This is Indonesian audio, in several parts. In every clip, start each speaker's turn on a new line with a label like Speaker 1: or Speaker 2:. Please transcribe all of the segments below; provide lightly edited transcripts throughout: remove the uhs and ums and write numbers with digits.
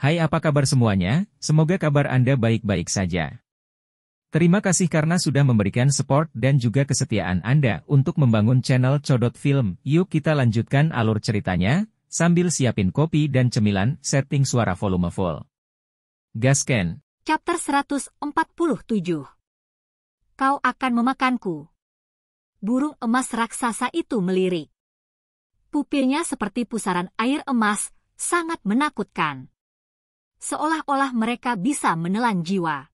Speaker 1: Hai, apa kabar semuanya? Semoga kabar Anda baik-baik saja. Terima kasih karena sudah memberikan support dan juga kesetiaan Anda untuk membangun channel Codot Film. Yuk kita lanjutkan alur ceritanya, sambil siapin kopi dan cemilan, setting suara volume full. Gasken.
Speaker 2: Chapter 147. Kau akan memakanku. Burung emas raksasa itu melirik. Pupilnya seperti pusaran air emas, sangat menakutkan. Seolah-olah mereka bisa menelan jiwa.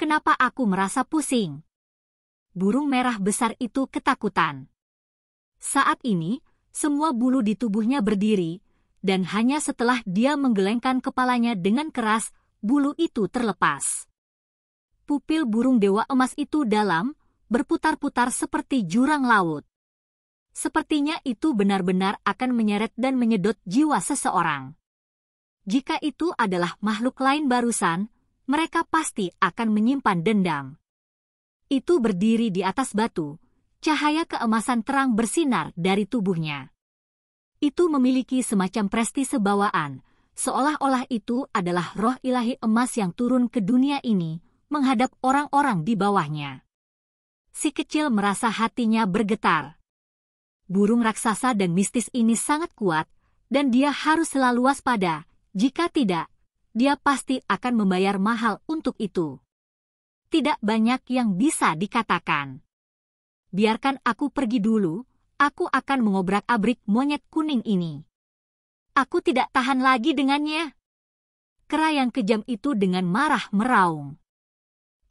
Speaker 2: Kenapa aku merasa pusing? Burung merah besar itu ketakutan. Saat ini, semua bulu di tubuhnya berdiri, dan hanya setelah dia menggelengkan kepalanya dengan keras, bulu itu terlepas. Pupil burung dewa emas itu dalam, berputar-putar seperti jurang laut. Sepertinya itu benar-benar akan menyeret dan menyedot jiwa seseorang. Jika itu adalah makhluk lain barusan, mereka pasti akan menyimpan dendam. Itu berdiri di atas batu, cahaya keemasan terang bersinar dari tubuhnya. Itu memiliki semacam prestise bawaan, seolah-olah itu adalah roh ilahi emas yang turun ke dunia ini, menghadap orang-orang di bawahnya. Si kecil merasa hatinya bergetar. Burung raksasa dan mistis ini sangat kuat, dan dia harus selalu waspada. Jika tidak, dia pasti akan membayar mahal untuk itu. Tidak banyak yang bisa dikatakan. Biarkan aku pergi dulu, aku akan mengobrak-abrik monyet kuning ini. Aku tidak tahan lagi dengannya. Kera yang kejam itu dengan marah meraung.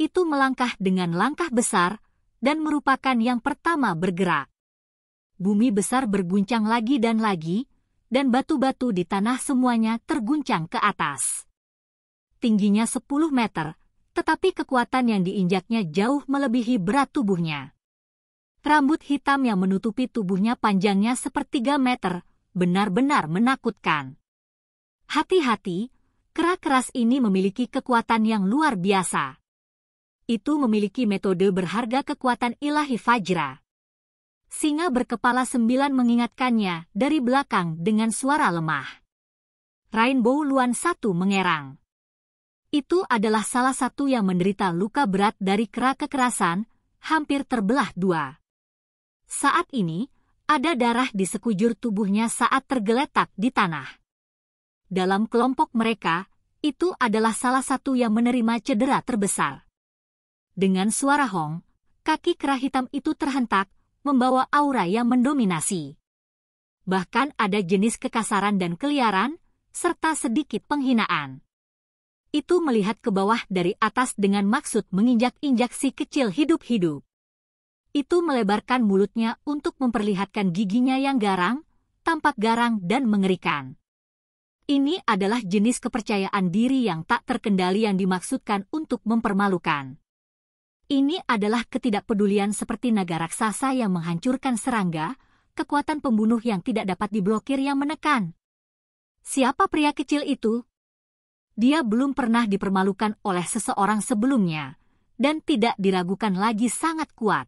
Speaker 2: Itu melangkah dengan langkah besar, dan merupakan yang pertama bergerak. Bumi besar berguncang lagi, dan batu-batu di tanah semuanya terguncang ke atas. Tingginya 10 meter, tetapi kekuatan yang diinjaknya jauh melebihi berat tubuhnya. Rambut hitam yang menutupi tubuhnya panjangnya 1/3 meter, benar-benar menakutkan. Hati-hati, kera keras ini memiliki kekuatan yang luar biasa. Itu memiliki metode berharga kekuatan ilahi Fajra. Singa berkepala 9 mengingatkannya dari belakang dengan suara lemah. Rainbow Luan 1 mengerang. Itu adalah salah satu yang menderita luka berat dari kera kekerasan, hampir terbelah 2. Saat ini, ada darah di sekujur tubuhnya saat tergeletak di tanah. Dalam kelompok mereka, itu adalah salah satu yang menerima cedera terbesar. Dengan suara hong, kaki kera hitam itu terhentak, membawa aura yang mendominasi. Bahkan ada jenis kekasaran dan keliaran, serta sedikit penghinaan. Itu melihat ke bawah dari atas dengan maksud menginjak-injak si kecil hidup-hidup. Itu melebarkan mulutnya untuk memperlihatkan giginya yang garang, tampak garang dan mengerikan. Ini adalah jenis kepercayaan diri yang tak terkendali yang dimaksudkan untuk mempermalukan. Ini adalah ketidakpedulian seperti naga raksasa yang menghancurkan serangga, kekuatan pembunuh yang tidak dapat diblokir yang menekan. Siapa pria kecil itu? Dia belum pernah dipermalukan oleh seseorang sebelumnya, dan tidak diragukan lagi sangat kuat.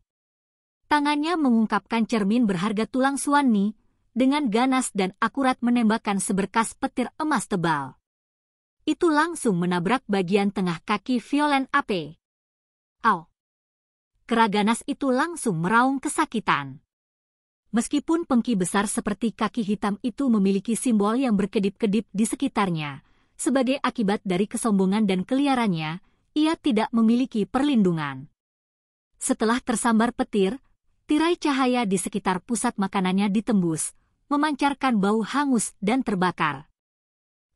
Speaker 2: Tangannya mengungkapkan cermin berharga tulang suani, dengan ganas dan akurat menembakkan seberkas petir emas tebal. Itu langsung menabrak bagian tengah kaki Violen Ape. Au! Kera ganas itu langsung meraung kesakitan. Meskipun pengki besar seperti kaki hitam itu memiliki simbol yang berkedip-kedip di sekitarnya, sebagai akibat dari kesombongan dan keliarannya, ia tidak memiliki perlindungan. Setelah tersambar petir, tirai cahaya di sekitar pusat makanannya ditembus, memancarkan bau hangus dan terbakar.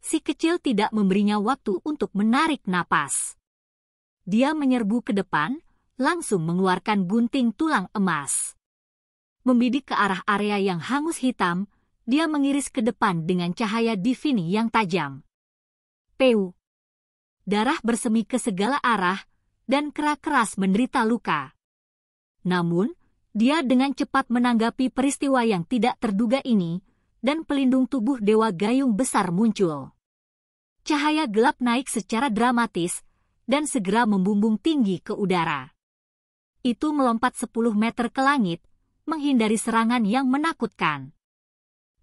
Speaker 2: Si kecil tidak memberinya waktu untuk menarik napas. Dia menyerbu ke depan, langsung mengeluarkan gunting tulang emas. Membidik ke arah area yang hangus hitam, dia mengiris ke depan dengan cahaya divini yang tajam. Peu! Darah bersemi ke segala arah, dan kera keras menderita luka. Namun, dia dengan cepat menanggapi peristiwa yang tidak terduga ini, dan pelindung tubuh Dewa Gayung besar muncul. Cahaya gelap naik secara dramatis, dan segera membumbung tinggi ke udara. Itu melompat 10 meter ke langit, menghindari serangan yang menakutkan.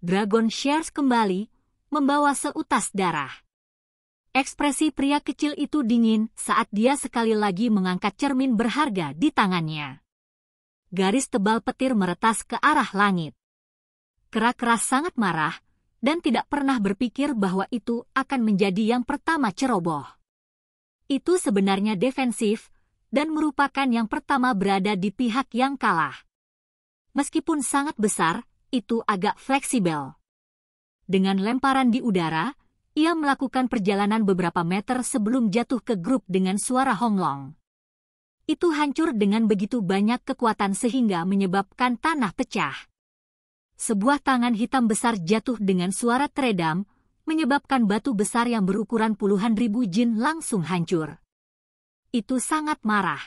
Speaker 2: Dragon Shears kembali, membawa seutas darah. Ekspresi pria kecil itu dingin saat dia sekali lagi mengangkat cermin berharga di tangannya. Garis tebal petir meretas ke arah langit. Kera keras sangat marah dan tidak pernah berpikir bahwa itu akan menjadi yang pertama ceroboh. Itu sebenarnya defensif dan merupakan yang pertama berada di pihak yang kalah. Meskipun sangat besar, itu agak fleksibel. Dengan lemparan di udara, ia melakukan perjalanan beberapa meter sebelum jatuh ke grup dengan suara honglong. Itu hancur dengan begitu banyak kekuatan sehingga menyebabkan tanah pecah. Sebuah tangan hitam besar jatuh dengan suara teredam, menyebabkan batu besar yang berukuran puluhan ribu jin langsung hancur. Itu sangat marah.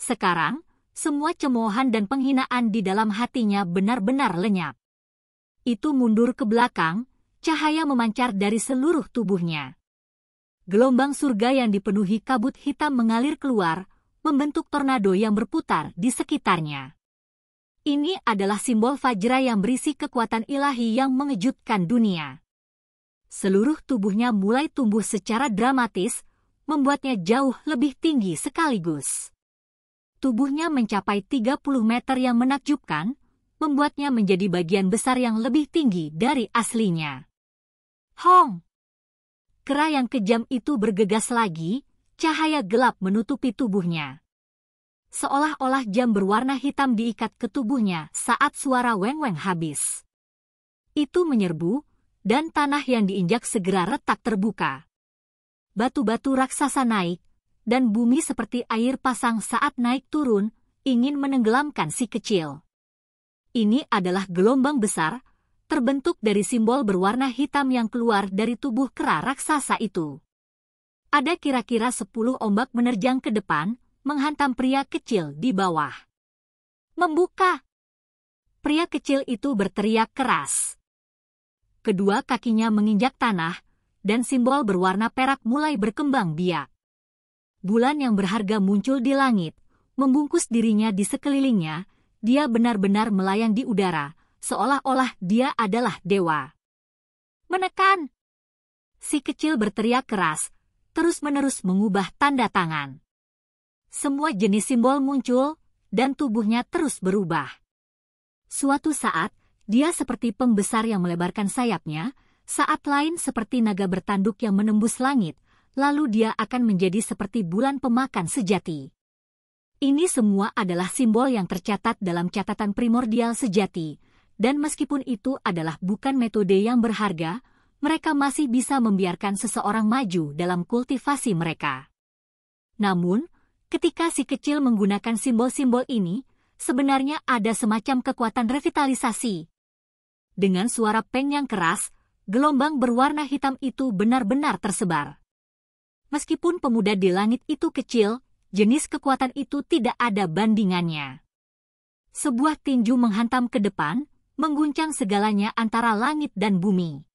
Speaker 2: Sekarang, semua cemoohan dan penghinaan di dalam hatinya benar-benar lenyap. Itu mundur ke belakang, cahaya memancar dari seluruh tubuhnya. Gelombang surga yang dipenuhi kabut hitam mengalir keluar, membentuk tornado yang berputar di sekitarnya. Ini adalah simbol Fajra yang berisi kekuatan ilahi yang mengejutkan dunia. Seluruh tubuhnya mulai tumbuh secara dramatis, membuatnya jauh lebih tinggi sekaligus. Tubuhnya mencapai 30 meter yang menakjubkan, membuatnya menjadi bagian besar yang lebih tinggi dari aslinya. Hong! Kera yang kejam itu bergegas lagi, cahaya gelap menutupi tubuhnya. Seolah-olah jam berwarna hitam diikat ke tubuhnya saat suara weng-weng habis. Itu menyerbu, dan tanah yang diinjak segera retak terbuka. Batu-batu raksasa naik, dan bumi seperti air pasang saat naik turun, ingin menenggelamkan si kecil. Ini adalah gelombang besar, terbentuk dari simbol berwarna hitam yang keluar dari tubuh kera raksasa itu. Ada kira-kira 10 ombak menerjang ke depan, menghantam pria kecil di bawah. Membuka! Pria kecil itu berteriak keras. Kedua kakinya menginjak tanah, dan simbol berwarna perak mulai berkembang biak. Bulan yang berharga muncul di langit, membungkus dirinya di sekelilingnya, dia benar-benar melayang di udara, seolah-olah dia adalah dewa. Menekan! Si kecil berteriak keras, terus-menerus mengubah tanda tangan. Semua jenis simbol muncul, dan tubuhnya terus berubah. Suatu saat, dia seperti pembesar yang melebarkan sayapnya, saat lain seperti naga bertanduk yang menembus langit, lalu dia akan menjadi seperti bulan pemakan sejati. Ini semua adalah simbol yang tercatat dalam catatan primordial sejati, dan meskipun itu adalah bukan metode yang berharga, mereka masih bisa membiarkan seseorang maju dalam kultivasi mereka. Namun, ketika si kecil menggunakan simbol-simbol ini, sebenarnya ada semacam kekuatan revitalisasi. Dengan suara peng yang keras, gelombang berwarna hitam itu benar-benar tersebar. Meskipun pemuda di langit itu kecil, jenis kekuatan itu tidak ada bandingannya. Sebuah tinju menghantam ke depan, mengguncang segalanya antara langit dan bumi.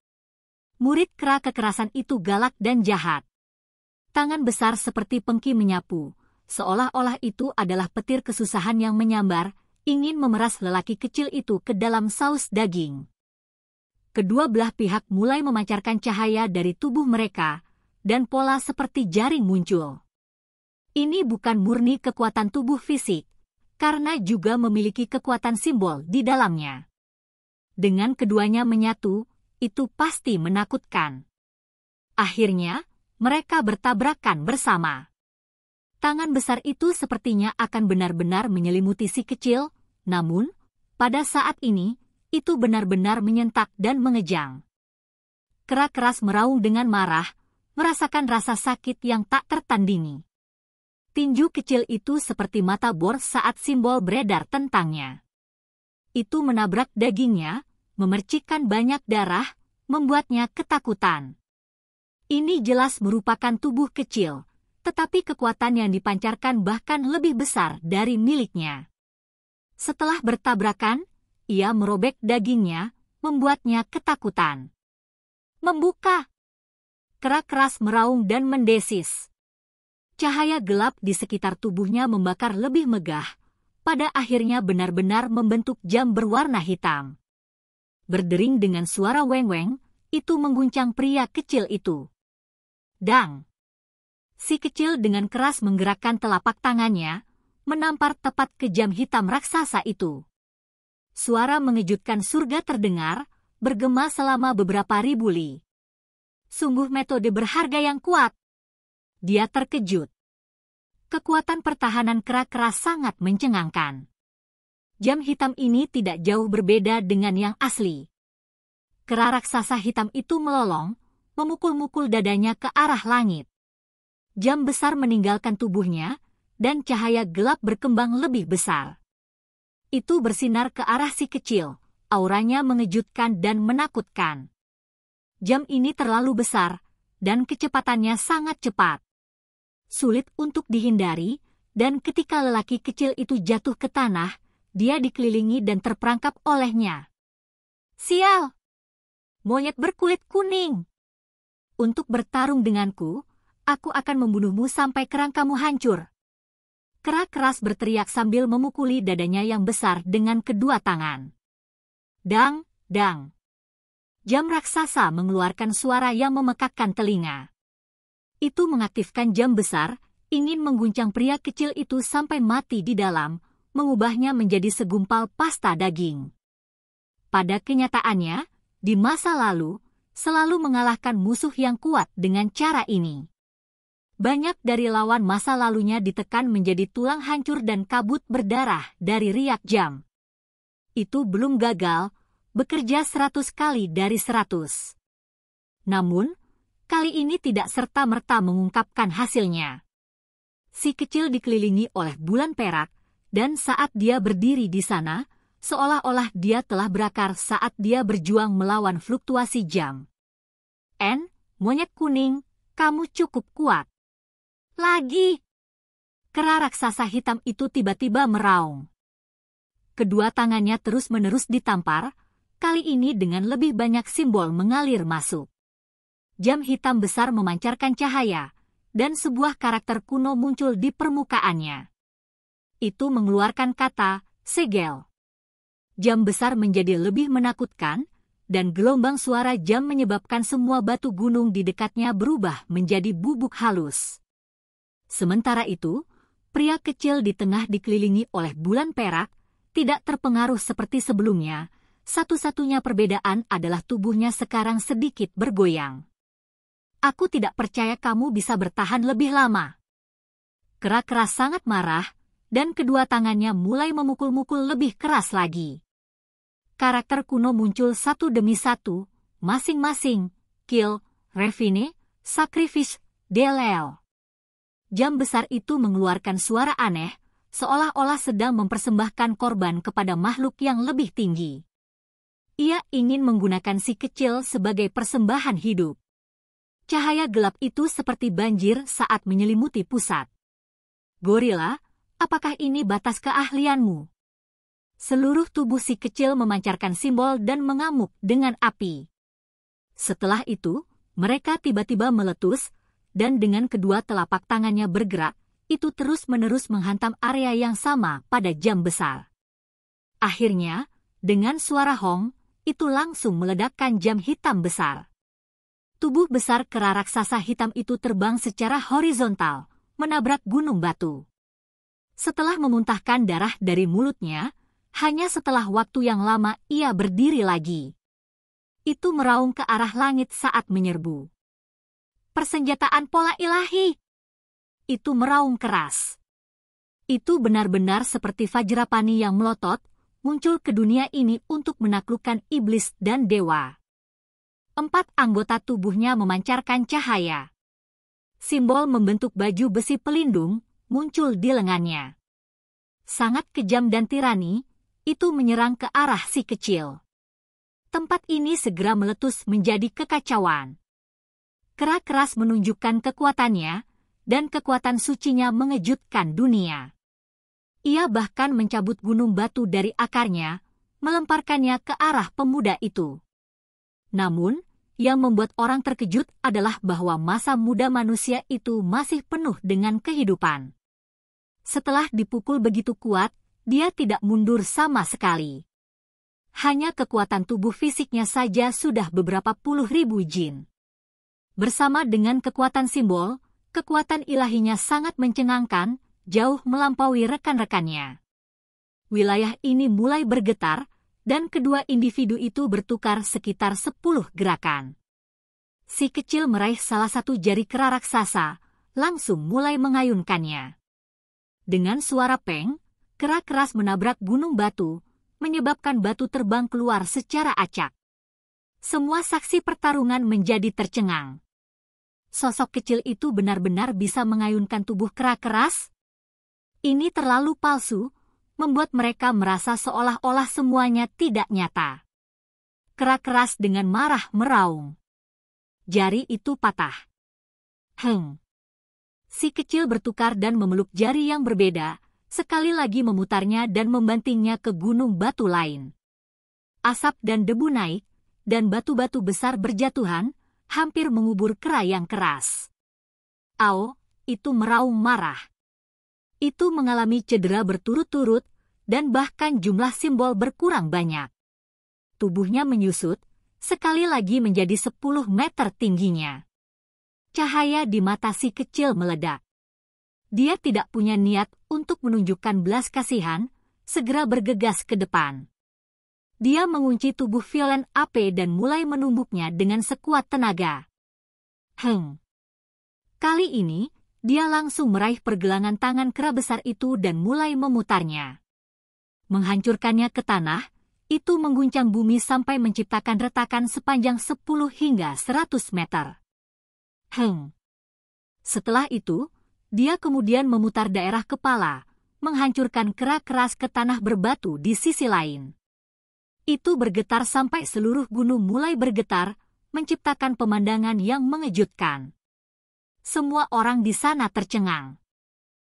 Speaker 2: Murid kera kekerasan itu galak dan jahat. Tangan besar seperti pengki menyapu, seolah-olah itu adalah petir kesusahan yang menyambar, ingin memeras lelaki kecil itu ke dalam saus daging. Kedua belah pihak mulai memancarkan cahaya dari tubuh mereka, dan pola seperti jaring muncul. Ini bukan murni kekuatan tubuh fisik, karena juga memiliki kekuatan simbol di dalamnya. Dengan keduanya menyatu, itu pasti menakutkan. Akhirnya, mereka bertabrakan bersama. Tangan besar itu sepertinya akan benar-benar menyelimuti si kecil, namun, pada saat ini, itu benar-benar menyentak dan mengejang. Kera keras meraung dengan marah, merasakan rasa sakit yang tak tertandingi. Tinju kecil itu seperti mata bor saat simbol beredar tentangnya. Itu menabrak dagingnya, memercikkan banyak darah, membuatnya ketakutan. Ini jelas merupakan tubuh kecil, tetapi kekuatan yang dipancarkan bahkan lebih besar dari miliknya. Setelah bertabrakan, ia merobek dagingnya, membuatnya ketakutan. Membuka! Kera keras meraung dan mendesis. Cahaya gelap di sekitar tubuhnya membakar lebih megah, pada akhirnya benar-benar membentuk jam berwarna hitam. Berdering dengan suara weng-weng, itu mengguncang pria kecil itu. Dang! Si kecil dengan keras menggerakkan telapak tangannya, menampar tepat ke jam hitam raksasa itu. Suara mengejutkan surga terdengar, bergema selama beberapa ribu li. Sungguh metode berharga yang kuat. Dia terkejut. Kekuatan pertahanan kera-kera sangat mencengangkan. Jam hitam ini tidak jauh berbeda dengan yang asli. Kera raksasa hitam itu melolong, memukul-mukul dadanya ke arah langit. Jam besar meninggalkan tubuhnya, dan cahaya gelap berkembang lebih besar. Itu bersinar ke arah si kecil, auranya mengejutkan dan menakutkan. Jam ini terlalu besar, dan kecepatannya sangat cepat. Sulit untuk dihindari, dan ketika lelaki kecil itu jatuh ke tanah, dia dikelilingi dan terperangkap olehnya. Sial! Monyet berkulit kuning! Untuk bertarung denganku, aku akan membunuhmu sampai kerangkamu hancur. Kera keras berteriak sambil memukuli dadanya yang besar dengan kedua tangan. Dang, dang. Jam raksasa mengeluarkan suara yang memekakkan telinga. Itu mengaktifkan jam besar, ingin mengguncang pria kecil itu sampai mati di dalam, mengubahnya menjadi segumpal pasta daging. Pada kenyataannya, di masa lalu, selalu mengalahkan musuh yang kuat dengan cara ini. Banyak dari lawan masa lalunya ditekan menjadi tulang hancur dan kabut berdarah dari riak jam. Itu belum gagal, bekerja 100 kali dari 100. Namun, kali ini tidak serta-merta mengungkapkan hasilnya. Si kecil dikelilingi oleh bulan perak, dan saat dia berdiri di sana, seolah-olah dia telah berakar saat dia berjuang melawan fluktuasi jam. Monyet kuning, kamu cukup kuat. Lagi! Kera raksasa hitam itu tiba-tiba meraung. Kedua tangannya terus-menerus ditampar, kali ini dengan lebih banyak simbol mengalir masuk. Jam hitam besar memancarkan cahaya, dan sebuah karakter kuno muncul di permukaannya. Itu mengeluarkan kata, segel. Jam besar menjadi lebih menakutkan, dan gelombang suara jam menyebabkan semua batu gunung di dekatnya berubah menjadi bubuk halus. Sementara itu, pria kecil di tengah dikelilingi oleh bulan perak, tidak terpengaruh seperti sebelumnya. Satu-satunya perbedaan adalah tubuhnya sekarang sedikit bergoyang. Aku tidak percaya kamu bisa bertahan lebih lama. Kera-kera sangat marah, dan kedua tangannya mulai memukul-mukul lebih keras lagi. Karakter kuno muncul satu demi satu, masing-masing, Kill, Refine, Sacrifice, Delel. Jam besar itu mengeluarkan suara aneh, seolah-olah sedang mempersembahkan korban kepada makhluk yang lebih tinggi. Ia ingin menggunakan si kecil sebagai persembahan hidup. Cahaya gelap itu seperti banjir saat menyelimuti pusat. Gorila, apakah ini batas keahlianmu? Seluruh tubuh si kecil memancarkan simbol dan mengamuk dengan api. Setelah itu, mereka tiba-tiba meletus, dan dengan kedua telapak tangannya bergerak, itu terus-menerus menghantam area yang sama pada jam besar. Akhirnya, dengan suara hong, itu langsung meledakkan jam hitam besar. Tubuh besar kera raksasa hitam itu terbang secara horizontal, menabrak gunung batu. Setelah memuntahkan darah dari mulutnya, hanya setelah waktu yang lama ia berdiri lagi. Itu meraung ke arah langit saat menyerbu. Persenjataan pola ilahi. Itu meraung keras. Itu benar-benar seperti Vajrapani yang melotot, muncul ke dunia ini untuk menaklukkan iblis dan dewa. 4 anggota tubuhnya memancarkan cahaya. Simbol membentuk baju besi pelindung muncul di lengannya. Sangat kejam dan tirani, itu menyerang ke arah si kecil. Tempat ini segera meletus menjadi kekacauan. Kera keras menunjukkan kekuatannya, dan kekuatan sucinya mengejutkan dunia. Ia bahkan mencabut gunung batu dari akarnya, melemparkannya ke arah pemuda itu. Namun, yang membuat orang terkejut adalah bahwa masa muda manusia itu masih penuh dengan kehidupan. Setelah dipukul begitu kuat, dia tidak mundur sama sekali. hanya kekuatan tubuh fisiknya saja sudah beberapa puluh ribu jin. Bersama dengan kekuatan simbol, kekuatan ilahinya sangat mencengangkan, jauh melampaui rekan-rekannya. Wilayah ini mulai bergetar, dan kedua individu itu bertukar sekitar 10 gerakan. Si kecil meraih salah satu jari kera raksasa, langsung mulai mengayunkannya. Dengan suara peng, kera keras menabrak gunung batu, menyebabkan batu terbang keluar secara acak. Semua saksi pertarungan menjadi tercengang. Sosok kecil itu benar-benar bisa mengayunkan tubuh kera keras? Ini terlalu palsu, membuat mereka merasa seolah-olah semuanya tidak nyata. Kera keras dengan marah meraung. Jari itu patah. Si kecil bertukar dan memeluk jari yang berbeda, sekali lagi memutarnya dan membantingnya ke gunung batu lain. Asap dan debu naik, dan batu-batu besar berjatuhan, hampir mengubur kera yang keras. Ao, itu meraung marah. Itu mengalami cedera berturut-turut, dan bahkan jumlah simbol berkurang banyak. Tubuhnya menyusut, sekali lagi menjadi 10 meter tingginya. Cahaya di mata si kecil meledak. Dia tidak punya niat untuk menunjukkan belas kasihan, segera bergegas ke depan. Dia mengunci tubuh Violen Ape dan mulai menumbuknya dengan sekuat tenaga. Kali ini, dia langsung meraih pergelangan tangan kera besar itu dan mulai memutarnya. Menghancurkannya ke tanah, itu mengguncang bumi sampai menciptakan retakan sepanjang 10 hingga 100 meter. Setelah itu, dia kemudian memutar daerah kepala, menghancurkan kera keras ke tanah berbatu di sisi lain. Itu bergetar sampai seluruh gunung mulai bergetar, menciptakan pemandangan yang mengejutkan. Semua orang di sana tercengang.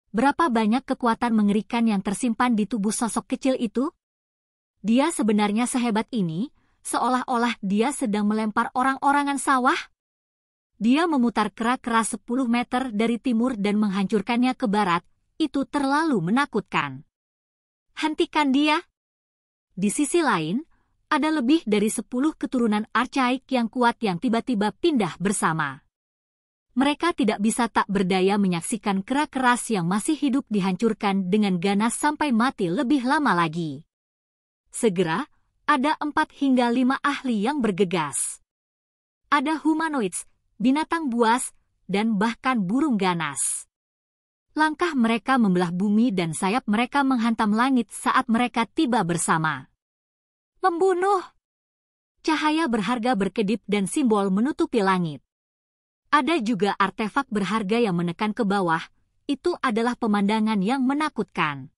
Speaker 2: Berapa banyak kekuatan mengerikan yang tersimpan di tubuh sosok kecil itu? Dia sebenarnya sehebat ini, seolah-olah dia sedang melempar orang-orangan sawah. Dia memutar kera keras 10 meter dari timur dan menghancurkannya ke barat, itu terlalu menakutkan. Hentikan dia! Di sisi lain, ada lebih dari 10 keturunan archaik yang kuat yang tiba-tiba pindah bersama. Mereka tidak bisa tak berdaya menyaksikan kera keras yang masih hidup dihancurkan dengan ganas sampai mati lebih lama lagi. Segera, ada 4 hingga 5 ahli yang bergegas. Ada humanoids, binatang buas, dan bahkan burung ganas. Langkah mereka membelah bumi dan sayap mereka menghantam langit saat mereka tiba bersama. Membunuh! Cahaya berharga berkedip dan simbol menutupi langit. Ada juga artefak berharga yang menekan ke bawah, itu adalah pemandangan yang menakutkan.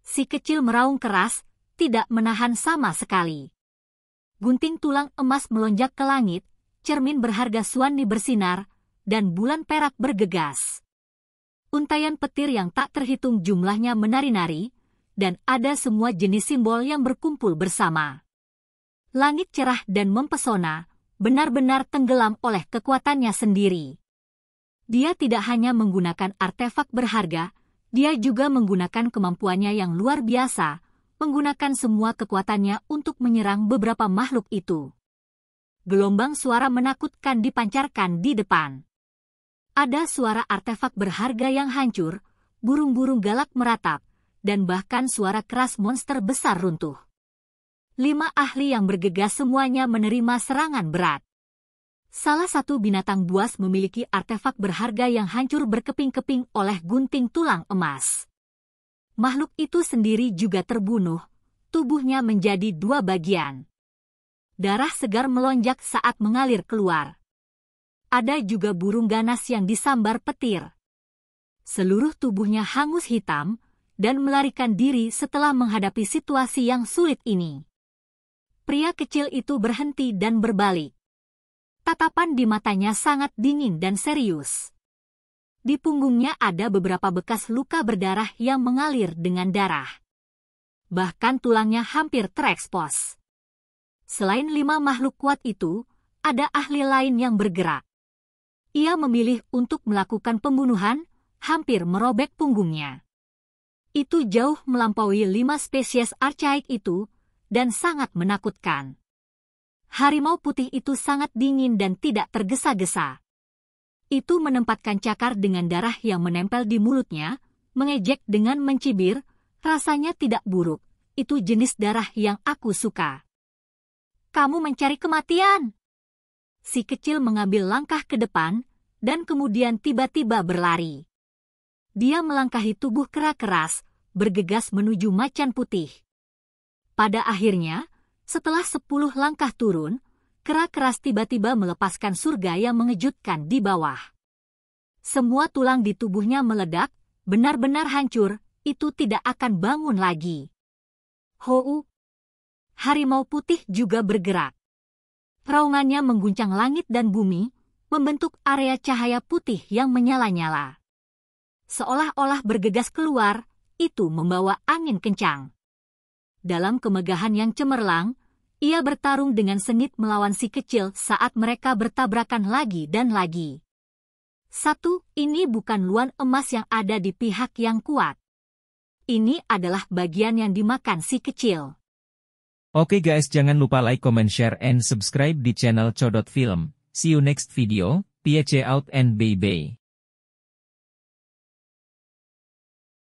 Speaker 2: Si kecil meraung keras, tidak menahan sama sekali. Gunting tulang emas melonjak ke langit, cermin berharga Suani bersinar, dan bulan perak bergegas. Untayan petir yang tak terhitung jumlahnya menari-nari, dan ada semua jenis simbol yang berkumpul bersama. Langit cerah dan mempesona, benar-benar tenggelam oleh kekuatannya sendiri. Dia tidak hanya menggunakan artefak berharga, dia juga menggunakan kemampuannya yang luar biasa, menggunakan semua kekuatannya untuk menyerang beberapa makhluk itu. Gelombang suara menakutkan dipancarkan di depan. Ada suara artefak berharga yang hancur, burung-burung galak meratap, dan bahkan suara keras monster besar runtuh. 5 ahli yang bergegas semuanya menerima serangan berat. Salah satu binatang buas memiliki artefak berharga yang hancur berkeping-keping oleh gunting tulang emas. Makhluk itu sendiri juga terbunuh, tubuhnya menjadi 2 bagian. Darah segar melonjak saat mengalir keluar. Ada juga burung ganas yang disambar petir. Seluruh tubuhnya hangus hitam, dan melarikan diri setelah menghadapi situasi yang sulit ini. Pria kecil itu berhenti dan berbalik. Tatapan di matanya sangat dingin dan serius. Di punggungnya ada beberapa bekas luka berdarah yang mengalir dengan darah. Bahkan tulangnya hampir terekspos. Selain 5 makhluk kuat itu, ada ahli lain yang bergerak. Ia memilih untuk melakukan pembunuhan, hampir merobek punggungnya. Itu jauh melampaui 5 spesies archaik itu, dan sangat menakutkan. Harimau putih itu sangat dingin dan tidak tergesa-gesa. Itu menempatkan cakar dengan darah yang menempel di mulutnya, mengejek dengan mencibir, rasanya tidak buruk, itu jenis darah yang aku suka. Kamu mencari kematian? Si kecil mengambil langkah ke depan, dan kemudian tiba-tiba berlari. Dia melangkahi tubuh kera keras, bergegas menuju macan putih. Pada akhirnya, setelah 10 langkah turun, kera keras tiba-tiba melepaskan surga yang mengejutkan di bawah. Semua tulang di tubuhnya meledak, benar-benar hancur, itu tidak akan bangun lagi. Hou! Harimau putih juga bergerak. Raungannya mengguncang langit dan bumi, membentuk area cahaya putih yang menyala-nyala. Seolah-olah bergegas keluar, itu membawa angin kencang. Dalam kemegahan yang cemerlang, ia bertarung dengan sengit melawan si kecil saat mereka bertabrakan lagi dan lagi. Ini bukan luan emas yang ada di pihak yang kuat. Ini adalah bagian yang dimakan si kecil.
Speaker 1: Oke guys, jangan lupa like, comment, share, and subscribe di channel Codot Film. See you next video, peace out and bye-bye.